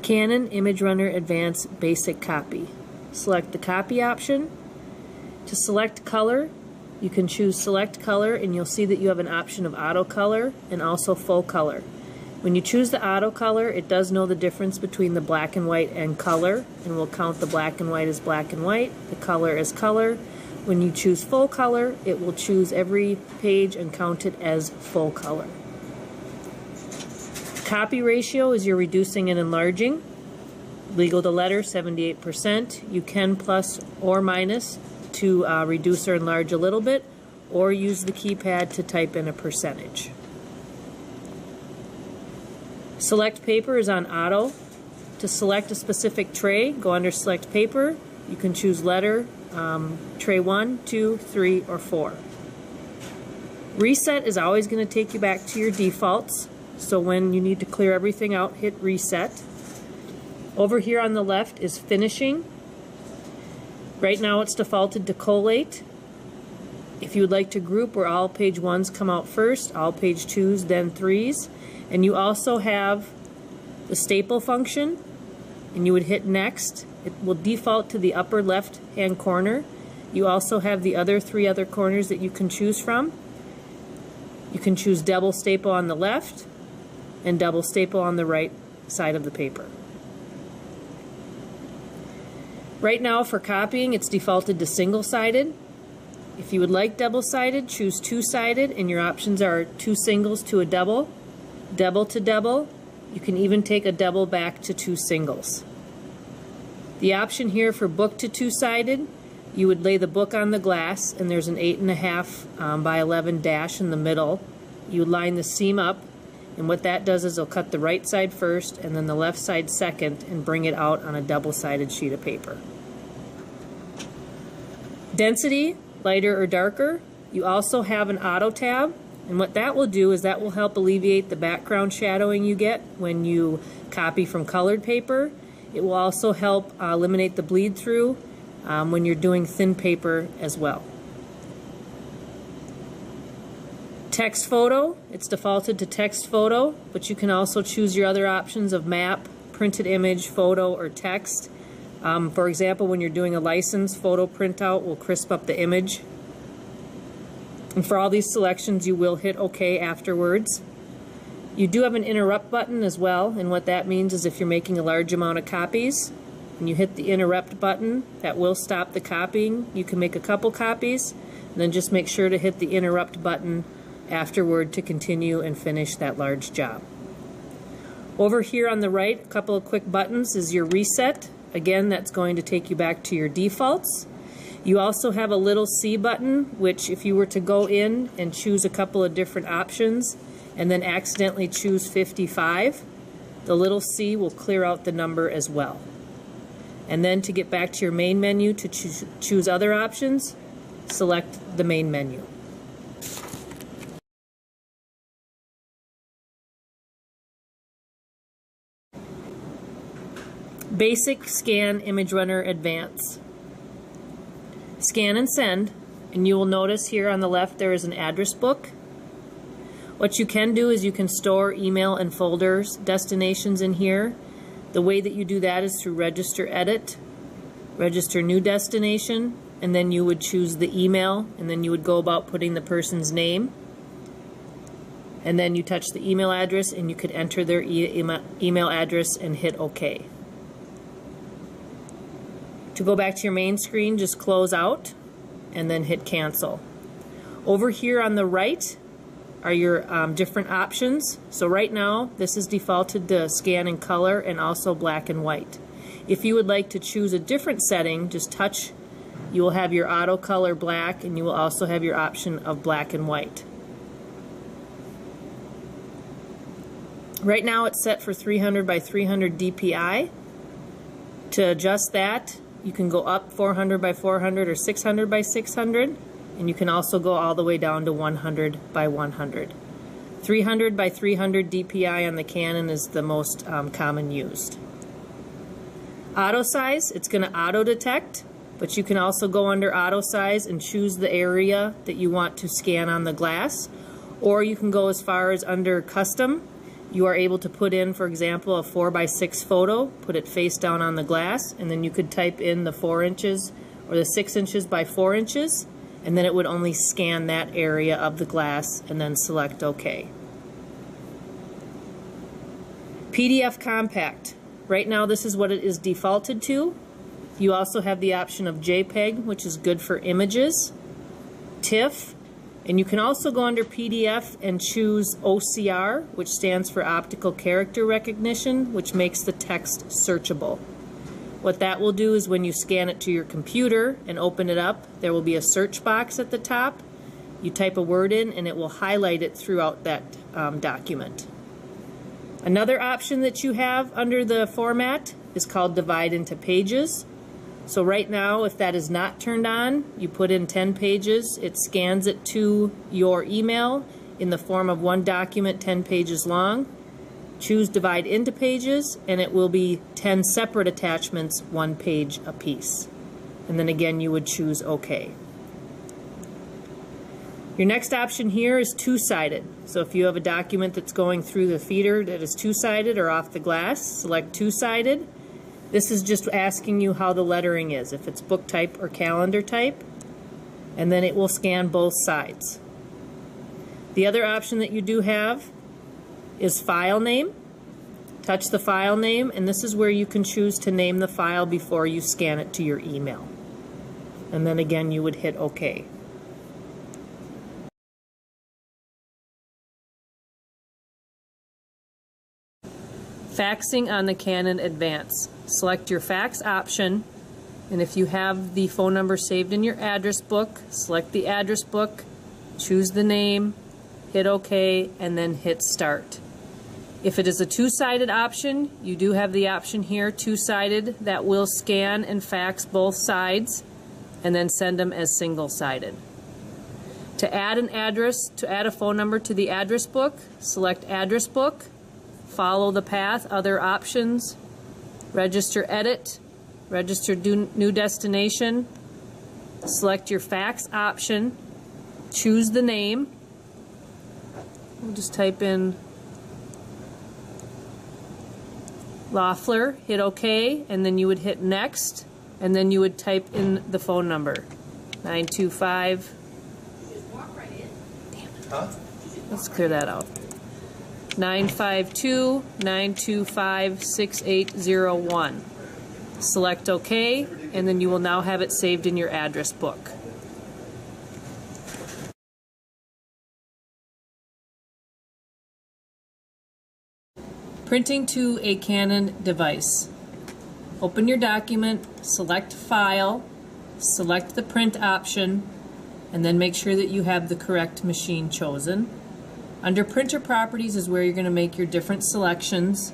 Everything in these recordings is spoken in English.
Canon imageRUNNER Advanced Basic Copy. Select the copy option. To select color, you can choose select color and you'll see that you have an option of auto color and also full color. When you choose the auto color, it does know the difference between the black and white and color and will count the black and white as black and white, the color as color. When you choose full color, it will choose every page and count it as full color. Copy ratio is your reducing and enlarging. Legal to letter, 78%. You can plus or minus to reduce or enlarge a little bit, or use the keypad to type in a percentage. Select paper is on auto. To select a specific tray, go under select paper. You can choose letter, tray 1, 2, 3, or 4. Reset is always going to take you back to your defaults. So when you need to clear everything out, hit reset. Over here on the left is finishing. Right now it's defaulted to collate. If you would like to group where all page 1s come out first, all page 2s, then 3s. And you also have the staple function, and you would hit next. It will default to the upper left hand corner. You also have the other 3 other corners that you can choose from. You can choose double staple on the left and double staple on the right side of the paper. Right now for copying, it's defaulted to single-sided. If you would like double-sided, choose two-sided, and your options are 2 singles to a double, double to double. You can even take a double back to 2 singles. The option here for book to two-sided, you would lay the book on the glass, and there's an 8.5 by 11 dash in the middle. You would line the seam up, and what that does is it'll cut the right side first and then the left side second and bring it out on a double-sided sheet of paper. Density, lighter or darker. You also have an auto tab, and what that will do is that will help alleviate the background shadowing you get when you copy from colored paper. It will also help eliminate the bleed through when you're doing thin paper as well. Text photo, it's defaulted to text photo, but you can also choose your other options of map, printed image, photo, or text. For example, when you're doing a license, photo printout will crisp up the image. And for all these selections, you will hit OK afterwards. You do have an interrupt button as well, and what that means is if you're making a large amount of copies, and you hit the interrupt button, that will stop the copying. You can make a couple copies, and then just make sure to hit the interrupt button afterward to continue and finish that large job. Over here on the right, a couple of quick buttons is your reset. Again, that's going to take you back to your defaults. You also have a little C button, which if you were to go in and choose a couple of different options and then accidentally choose 55, the little C will clear out the number as well. And then to get back to your main menu to choose other options, select the main menu. Basic Scan imageRUNNER Advance. Scan and send, and you will notice here on the left there is an address book. What you can do is you can store email and folders, destinations in here. The way that you do that is through Register Edit, Register New Destination, and then you would choose the email, and then you would go about putting the person's name. And then you touch the email address and you could enter their email address and hit OK. To go back to your main screen, just close out and then hit cancel. Over here on the right are your different options. So right now this is defaulted to scan in color and also black and white. If you would like to choose a different setting, just touch. You will have your auto color black, and you will also have your option of black and white. Right now it's set for 300 by 300 DPI. To adjust that, you can go up 400 by 400 or 600 by 600, and you can also go all the way down to 100 by 100. 300 by 300 DPI on the Canon is the most common used. Auto size, it's going to auto detect, but you can also go under auto size and choose the area that you want to scan on the glass, or you can go as far as under custom You are able to put in, for example, a 4x6 photo, put it face down on the glass, and then you could type in the 4 inches or the 6 inches by 4 inches, and then it would only scan that area of the glass and then select OK. PDF Compact. Right now this is what it is defaulted to. You also have the option of JPEG, which is good for images, TIFF, and you can also go under PDF and choose OCR, which stands for Optical Character Recognition, which makes the text searchable. What that will do is when you scan it to your computer and open it up, there will be a search box at the top. You type a word in and it will highlight it throughout that document. Another option that you have under the format is called Divide into Pages. So right now, if that is not turned on, you put in 10 pages, it scans it to your email in the form of one document 10 pages long. Choose Divide into Pages, and it will be 10 separate attachments, 1 page apiece. And then again, you would choose OK. Your next option here is two-sided. So if you have a document that's going through the feeder that is two-sided or off the glass, select two-sided. This is just asking you how the lettering is, if it's book type or calendar type, and then it will scan both sides. The other option that you do have is file name. Touch the file name, and this is where you can choose to name the file before you scan it to your email. And then again, you would hit OK. Faxing on the Canon Advance. Select your fax option, and if you have the phone number saved in your address book, select the address book, choose the name, hit OK, and then hit Start. If it is a two-sided option, you do have the option here, two-sided, that will scan and fax both sides and then send them as single-sided. To add an address, to add a phone number to the address book, select Address Book, follow the path, Other Options, Register Edit, Register New Destination, select your fax option, choose the name. We'll just type in Loeffler, hit OK, and then you would hit Next, and then you would type in the phone number, 925. Damn it. Huh? Let's clear that out. 952-925-6801. Select OK, and then you will now have it saved in your address book. Printing to a Canon device. Open your document, select File, select the print option, and then make sure that you have the correct machine chosen. Under Printer Properties is where you're going to make your different selections.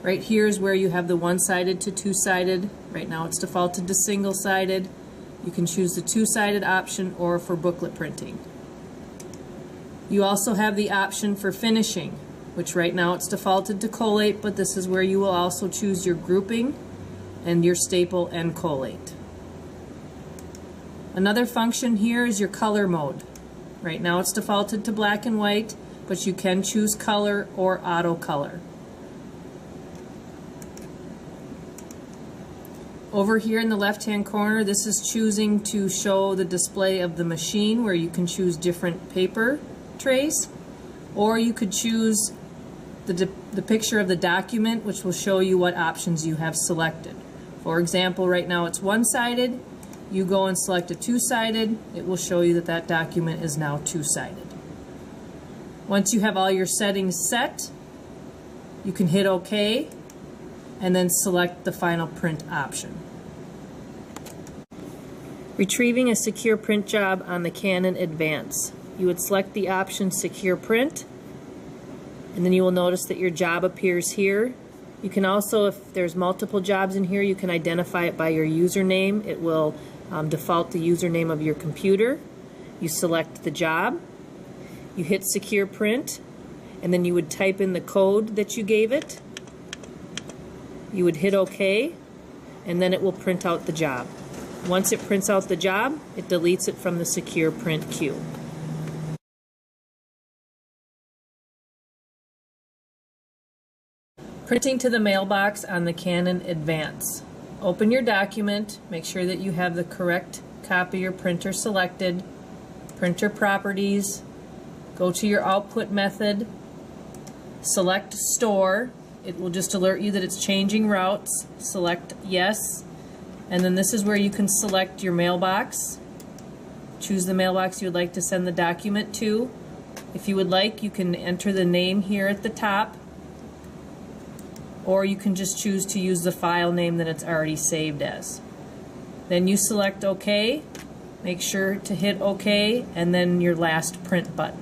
Right here is where you have the one-sided to two-sided. Right now it's defaulted to single-sided. You can choose the two-sided option or for booklet printing. You also have the option for finishing, which right now it's defaulted to collate, but this is where you will also choose your grouping and your staple and collate. Another function here is your color mode. Right now it's defaulted to black and white, but you can choose color or auto color. Over here in the left-hand corner, this is choosing to show the display of the machine, where you can choose different paper trays, or you could choose the picture of the document, which will show you what options you have selected. For example, right now it's one-sided. You go and select a two-sided, it will show you that that document is now two-sided. Once you have all your settings set, you can hit OK and then select the final print option. Retrieving a secure print job on the Canon Advance. You would select the option Secure Print, and then you will notice that your job appears here. You can also, if there's multiple jobs in here, you can identify it by your username. It will default the username of your computer. You select the job. You hit Secure Print, and then you would type in the code that you gave it. You would hit OK, and then it will print out the job. Once it prints out the job, it deletes it from the Secure Print queue. Printing to the mailbox on the Canon Advance. Open your document, make sure that you have the correct copy or printer selected, printer properties, go to your output method, select store. It will just alert you that it's changing routes. Select yes, and then this is where you can select your mailbox. Choose the mailbox you would like to send the document to. If you would like, you can enter the name here at the top, or you can just choose to use the file name that it's already saved as. Then you select OK, make sure to hit OK, and then your last print button.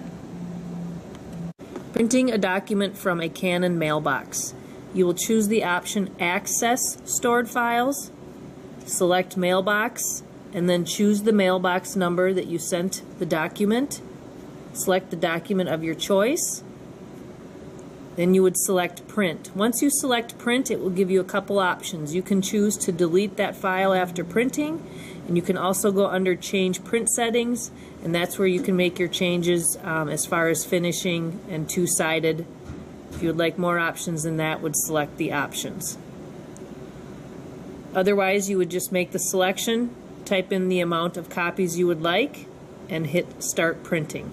Printing a document from a Canon mailbox. You will choose the option Access Stored Files, select Mailbox, and then choose the mailbox number that you sent the document. Select the document of your choice. Then you would select Print. Once you select Print, it will give you a couple options. You can choose to delete that file after printing, and you can also go under Change Print Settings, and that's where you can make your changes as far as finishing and two-sided. If you would like more options than that, would select the options. Otherwise, you would just make the selection, type in the amount of copies you would like, and hit Start Printing.